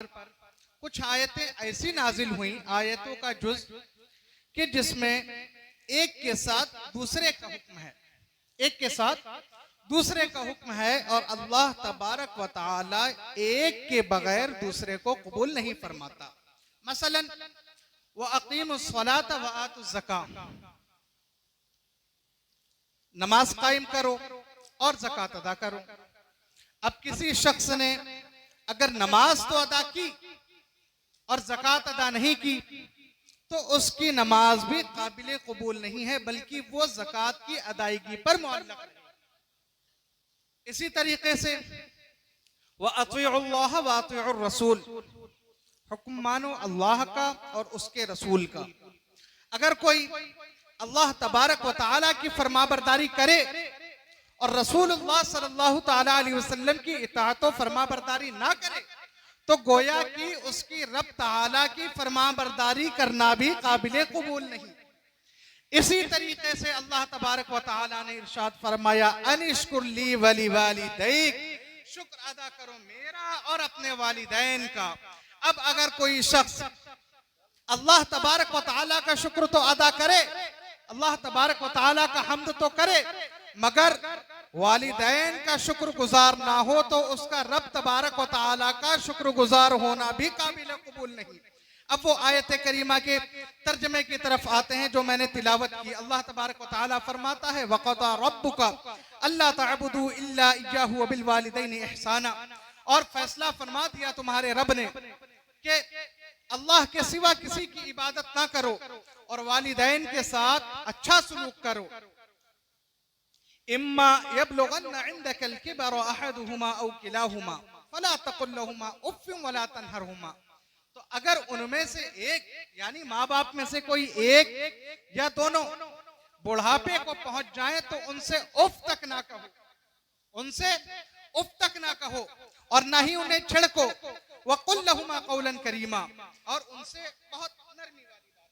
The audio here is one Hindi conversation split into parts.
कुछ आयतें ऐसी नाजिल हुई, आयतों का जुज कि जिसमें एक के साथ दूसरे का हुक्म है, एक के साथ दूसरे का हुक्म है, और अल्लाह तबारक व तआला एक के बगैर दूसरे को कबूल नहीं फरमाता। मसलन व अकीमुस्सलात व आतुज़ ज़का, नमाज कायम करो और ज़कात अदा करो। अब किसी शख्स ने अगर नमाज तो अदा की और ज़कात अदा नहीं की तो उसकी नमाज भी काबिल कबूल नहीं है, बल्कि वो ज़कात की अदायगी पर मुअल्लक़ है। इसी तरीके से व अतीउल्लाह व अतीउर रसूल, हुक्म मानो अल्लाह का और उसके रसूल का। अगर कोई अल्लाह तबारक व तआला की फरमाबरदारी करे और रसूलुल्लाह सल्लल्लाहु तआला अलैहि वसल्लम की इताअत व फरमाबरदारी ना करे तो गोया कि उसकी रब तआला की फरमाबरदारी करना भी काबिल कबूल नहीं। इसी तरीके से अल्लाह तबारक व तआला ने इरशाद फरमाया, अनिश्कुर ली वली वालिदैक, शुक्र अदा करो मेरा और अपने वालिदैन का। अब अगर कोई शख्स अल्लाह तबारक व तआला का शुक्र तो अदा करे, अल्लाह तबारक व तआला का हम्द तो करे, मगर वालिदैन का शुक्रगुजार ना हो तो उसका रब तबारक व तआला का शुक्रगुजार होना भी काबिल कबूल नहीं। अब वो आयत करीमा के तर्जमे की तरफ आते हैं जो मैंने तिलावत की। अल्लाह तबारक व तआला फरमाता है, वक़ज़ा रब्बुका अल्ला तअबुदू इल्ला इय्याहु व बिल वालिदैनि इहसाना, और फैसला फरमा दिया तुम्हारे रब ने कि अल्लाह के सिवा किसी की इबादत ना करो और वालिदैन के साथ अच्छा सलूक करो। इम्मा यबलुगन्ना इंदकल किबर अहदुहुमा औ किलाहुमा फला तकुल लहुमा उफ़्फ़िन वला तनहरहुमा, तो अगर उनमें से एक यानी माँ बाप में से कोई एक या दोनों बुढ़ापे को पहुंच जाए तो उनसे उफ तक ना कहो, उनसे उफ तक ना कहो और ना ही उन्हें छिड़को। वक़ुल लहुमा क़ौलन करीमा, और उनसे बहुत नरमी वाली बात कहो।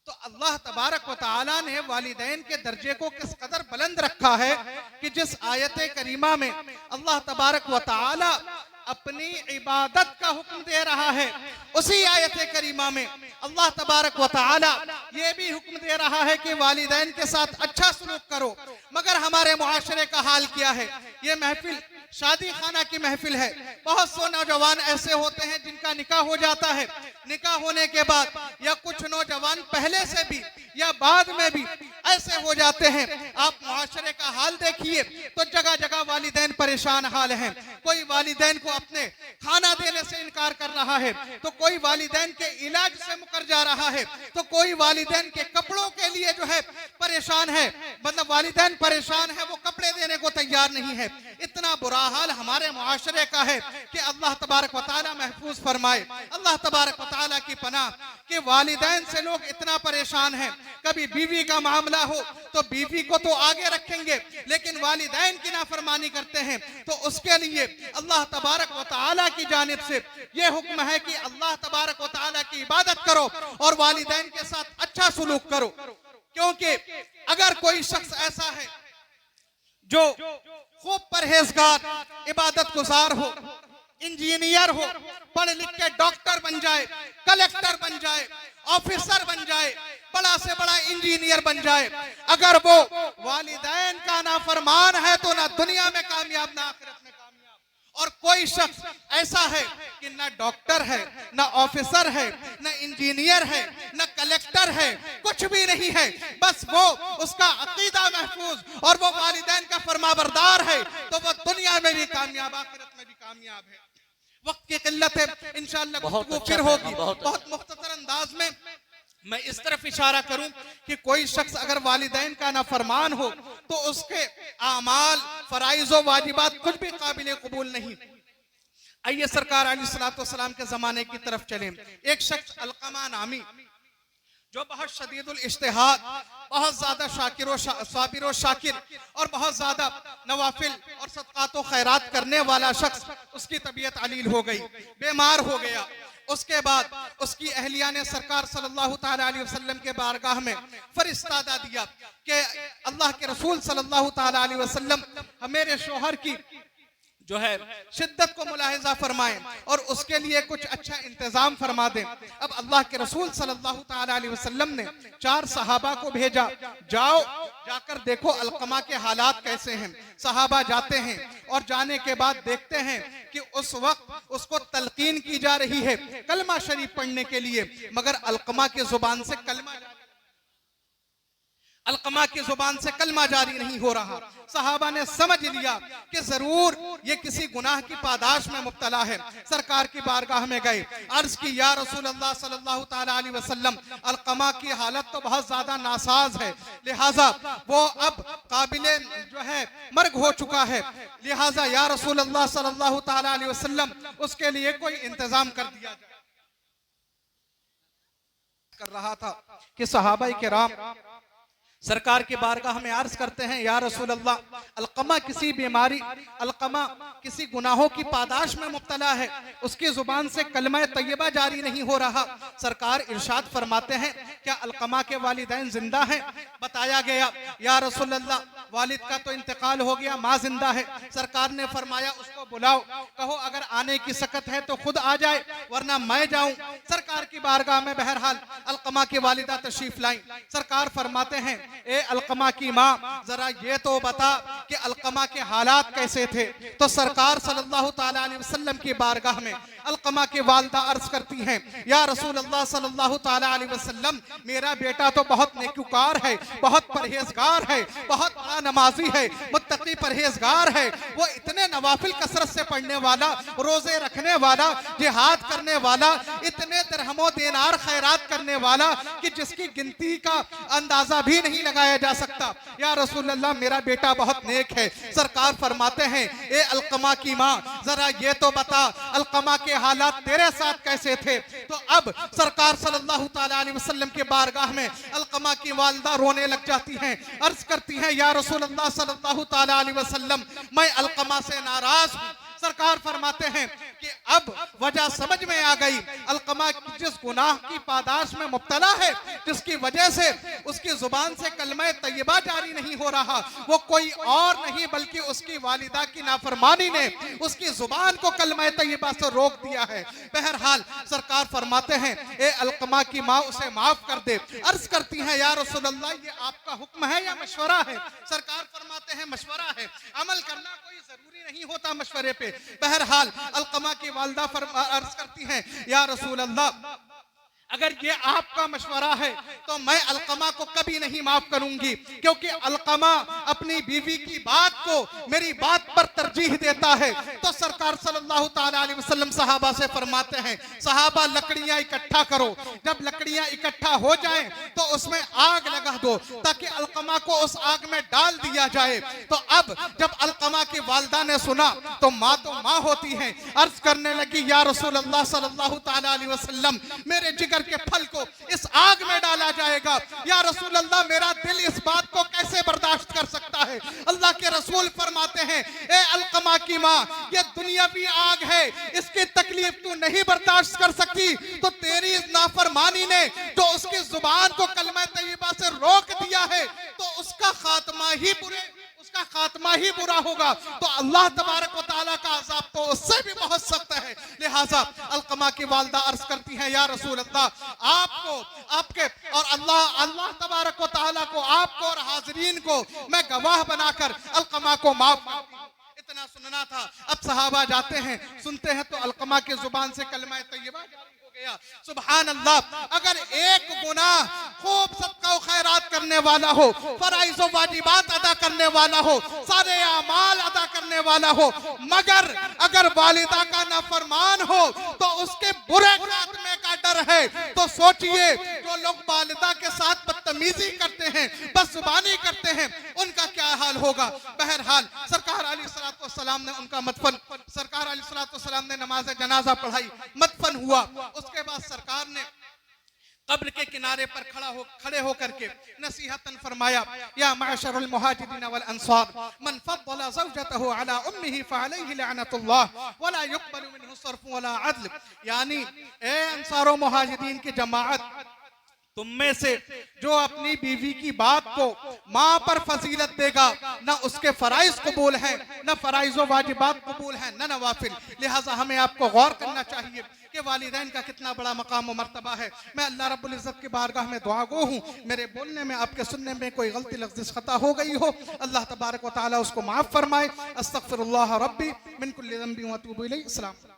तो अल्लाह तबारक व तआला ने वालिदैन के दर्जे को किस कदर बुलंद रखा है कि जिस आयत करीमा में अल्लाह तबारक व तआला अपनी इबादत का हुक्म दे रहा है, उसी आयत करीमा में अल्लाह तबारक व तआला ये भी हुक्म दे रहा है कि वालिदैन के साथ अच्छा सलूक करो। मगर हमारे मुआशरे का हाल क्या है? ये महफिल शादी खाना की महफिल है। बहुत से नौजवान ऐसे होते हैं जिनका निकाह हो जाता है, निकाह होने के बाद या कुछ नौजवान पहले से भी या बाद में भी ऐसे हो जाते हैं। आप मुआशरे का हाल देखिए तो जगह जगह वालिदैन परेशान हाल हैं। कोई वालिदैन को अपने खाना देने से इनकार कर रहा है, तो कोई वालिदैन के इलाज से मुकर जा रहा है, तो कोई वालिदैन के कपड़ों के लिए जो है परेशान है, मतलब वालिदैन परेशान है, वो कपड़े देने को तैयार नहीं है। इतना बुरा हाल हमारे मुआशरे का है कि अल्लाह तबारक व तआला महफूज फरमाए, अल्लाह तबारक व तआला की पनाह कि वालिदैन से लोग इतना परेशान हैं। कभी बीवी का मामला हो तो बीवी को तो आगे रखेंगे, लेकिन वालिदैन की नाफरमानी करते हैं तो उसके लिए अल्लाह तबारक व तआला की जानिब से यह हुक्म है कि अल्लाह तबारक व तआला की इबादत करो और वालिदैन के साथ अच्छा सलूक करो। क्योंकि अगर कोई शख्स ऐसा है जो खूब परहेजगार, इबादत गुजार हो, इंजीनियर हो, पढ़ लिख के डॉक्टर बन जाए, कलेक्टर बन जाए, ऑफिसर बन जाए, बड़ा से बड़ा इंजीनियर बन जाए, अगर वो वालिदैन का नाफरमान है तो ना दुनिया में कामयाब ना आखिरत में कामयाब। और कोई शख्स ऐसा है कि ना डॉक्टर है, ना ऑफिसर है, ना इंजीनियर है, ना कलेक्टर है, कुछ भी नहीं है, बस वो उसका अकीदा महफूज और वो वालिदैन का फरमाबरदार है, तो वो दुनिया में भी कामयाब, आखिरत में भी कामयाब है। वक्त की किल्लत है, इंशाअल्लाह गुफ्तगू फिर होगी। बहुत मुख्तसर अंदाज में मैं इस तरफ इशारा करूं कि कोई शख्स अगर वालिदैन का नाफरमान हो तो उसके आमाल, फराइज व वाजिबात कुछ भी काबिल कबूल नहीं। आइए सरकार अलैहिस्सलातु वस्सलाम के जमाने की तरफ चलें। एक शख्स अलकमा नामी जो बहुत शदीदुल इज्तिहाद, बहुत ज्यादा साबिर व शाकिर और बहुत ज्यादा नवाफिल और सदकात व खैरात करने वाला शख्स, उसकी तबीयत अलील हो गई, बीमार हो गया। उसके बाद उसकी अहलिया ने सरकार सल्लल्लाहु तआला अलैहि वसल्लम के बारगाह में फरिश्ता दिया कि अल्लाह के रसूल सल्लल्लाहु तआला अलैहि वसल्लम मेरे शोहर की जो है शिद्दत को मुलाहिजा फरमाएं और उसके लिए कुछ अच्छा इंतजाम फरमा दें। अब अल्लाह के रसूल सल्लल्लाहु ताला अलैहि वसल्लम ने 4 सहाबा को भेजा, जाओ जाकर देखो अलकमा के हालात कैसे हैं। सहाबा जाते हैं और जाने के बाद देखते हैं कि उस वक्त उसको तलकीन की जा रही है कलमा शरीफ पढ़ने के लिए, मगर अलकमा की जुबान से अलकमा की जुबान से कलमा जारी नहीं हो रहा। सहाबा ने समझ लिया कि जरूर ये किसी गुनाह की पादाश में मुब्तला है। सरकार की बारगाह में गए, अर्ज की या रसूल अल्लाह सल्लल्लाहु ताला अलैहि वसल्लम, अलकमा की हालत तो बहुत ज्यादा नासाज है, लिहाजा वो अब काबिले जो है मर्ग हो चुका है, लिहाजा या रसूल अल्लाह सल्लल्लाहु ताला अलैहि वसल्लम उसके लिए कोई इंतजाम कर दिया जाए। कर रहा था कि सहाबा किराम सरकार की बारगाह में अर्ज करते हैं, या रसूल अल्लाह, अलकमा किसी बीमारी, अलकमा किसी गुनाहों की पादाश में मुब्तला है, उसकी जुबान से कलमा तैयबा जारी नहीं हो रहा। सरकार इरशाद फरमाते हैं, क्या अलकमा के वालिदैन जिंदा हैं? बताया गया, या रसूल अल्लाह, वालिद का तो इंतकाल हो गया, माँ जिंदा है। सरकार ने फरमाया, उसको बुलाओ, कहो अगर आने की सकत है तो खुद आ जाए, वरना मैं जाऊं। सरकार की बारगाह में बहरहाल अलकमा की वालिदा तशरीफ लाई। सरकार फरमाते हैं, ए अलकमा की माँ, जरा ये तो बता कि अलकमा के हालात कैसे थे। तो सरकार सल्लल्लाहु ताला अलैहि वसल्लम की बारगाह में अलकमा की वालिदा अर्ज करती हैं, या रसूल अल्लाह सल्लल्लाहु ताला अलैहि वसल्लम, मेरा बेटा तो बहुत नेकुकार है, बहुत परहेजगार है, बहुत बड़ा नमाजी है, मुत्तकी परहेजगार है। वो इतने नवाफिल कसरत से पढ़ने वाला, रोजे रखने वाला, जिहाद करने वाला, इतने दिरहमो दिनार खैरात करने वाला कि जिसकी गिनती का अंदाजा भी नहीं लगाया जा सकता। या रसूल अल्लाह, मेरा बेटा बहुत नेक है। सरकार फरमाते हैं, ए अलकमा की माँ, जरा ये तो बता अलकमा के हालात तेरे साथ कैसे थे। तो अब सरकार सल्लल्लाहु ताला अलैहि वसल्लम के बारगाह में अलकमा की वालिदा रोने लग जाती हैं, अर्ज करती हैं, या रसूल अल्लाह सल्लल्लाहु ताला अलैहि वसल्लम, मैं अलकमा से नाराज हूँ। सरकार फरमाते हैं कि अब वजह समझ में आ गई, अलकमा जिस गुनाह की पादाश में मुब्तला है, जिसकी वजह से उसकी जुबान से कलमा तैयबा जारी नहीं हो रहा, वो कोई और नहीं बल्कि उसकी वालिदा की नाफरमानी ने उसकी जुबान को कलमा तैयबा से रोक दिया है। बहरहाल सरकार फरमाते हैं, ए अलकमा की माँ, उसे माफ कर दे। अर्ज करती हैं, या रसूल अल्लाह, ये आपका हुक्म है या मशवरा है? सरकार फरमाते हैं, मशवरा है, अमल करना कोई जरूरी नहीं होता मशवरे पे। बहरहाल अलकमा की वालिदा अर्ज करती हैं, या रसूल अल्लाह, अगर ये आपका मशवरा है तो मैं अलकमा को कभी नहीं माफ करूंगी, क्योंकि अलकमा अपनी बीवी की बात को मेरी बात पर तरजीह देता है। तो सरकार सल्लल्लाहु ताला अलैहि वसल्लम सहाबा से फरमाते हैं, सहाबा लकड़ियां इकट्ठा करो, जब लकड़ियां इकट्ठा हो जाएं तो उसमें आग लगा दो ताकि अलकमा को उस आग में डाल दिया जाए। तो अब जब अलकमा की वालिदा ने सुना तो माँ होती है, अर्ज करने लगी, या रसूल अल्लाह सल्लल्लाहु ताला अलैहि वसल्लम, मेरे जिगर के फल को इस आग में डाला जाएगा। या रसूल अल्लाह, मेरा दिल इस बात को कैसे बर्दाश्त कर सकता है? अल्लाह के रसूल फरमाते हैं, ए अलकमा की माँ, ये दुनियावी आग है, इसकी तकलीफ तू नहीं बर्दाश्त कर सकती, तो तेरी इस नाफरमानी ने जो उसकी जुबान को कलमा तैयबा से रोक दिया है, तो उसका खात्मा ही बुरा होगा। तो अल्लाह तबारक व तआला का अज़ाब तो उससे भी बहुत सख्त है। लिहाजा अलकमा की वालिदा अर्ज करती हैं, या रसूल अल्लाह, आपको, आपके और अल्लाह तबारक व तआला को, आपको और हाज़रीन को मैं गवाह बनाकर अलकमा को माफ करती हूं। इतना सुनना था। अब सहाबा जाते हैं, सुनते हैं तो अलकमा की जुबान से कलमा तैयबा जारी हो गया। सुभान अल्लाह, अगर एक गुनाह खूब सबका खैरात करने वाला हो, फराइज़ व वाजिबात अदा करने वाला हो, सारे अमाल अदा करने वाला हो, मगर अगर वालिदा का नाफरमान हो तो उसके बुरे खात्मे का डर है। तो सोचिए, जो लोग वालिदा के साथ बदतमीजी करते हैं, बदजुबानी करते हैं, उनका क्या हाल होगा। बहरहाल सरकार अलैहिस्सलाम ने उनका मदफन, सरकार अलैहिस्सलाम ने नमाज जनाजा पढ़ाई, मदफन हुआ। उसके बाद सरकार ने कब्र के किनारे पर खड़े होकर के नसीहतन फरमाया, या माशरुल मुहाजिरीन वल अंसार, मन फद्दला ज़ौजतहु अला उम्मिही फअलैहि लअनतुल्लाह वला युक़बलु मिन्हु सर्फ़ वला अदल। यानी ए अंसार व मुहाजिरीन की जमाअत, तुम में से जो अपनी बीवी की बात को माँ पर फजीलत देगा, ना उसके फराइज कबूल हैं, ना फराइज व वाजिबात कबूल हैं, ना नवाफिल। लिहाजा हमें आपको गौर करना चाहिए कि वालिदैन का कितना बड़ा मकाम व मर्तबा है। मैं अल्लाह रब्बुल इज्जत की बारगाह में दुआ गो हूँ, मेरे बोलने में, आपके सुनने में कोई गलती लफ्ज़ खता हो गई हो, अल्लाह तबारक व तआला उसको माफ़ फरमाए। अस्तगफिरुल्लाह रब्बी मिन कुल्लि ज़ंबि व अतूबु इलैहि। अस्सलाम।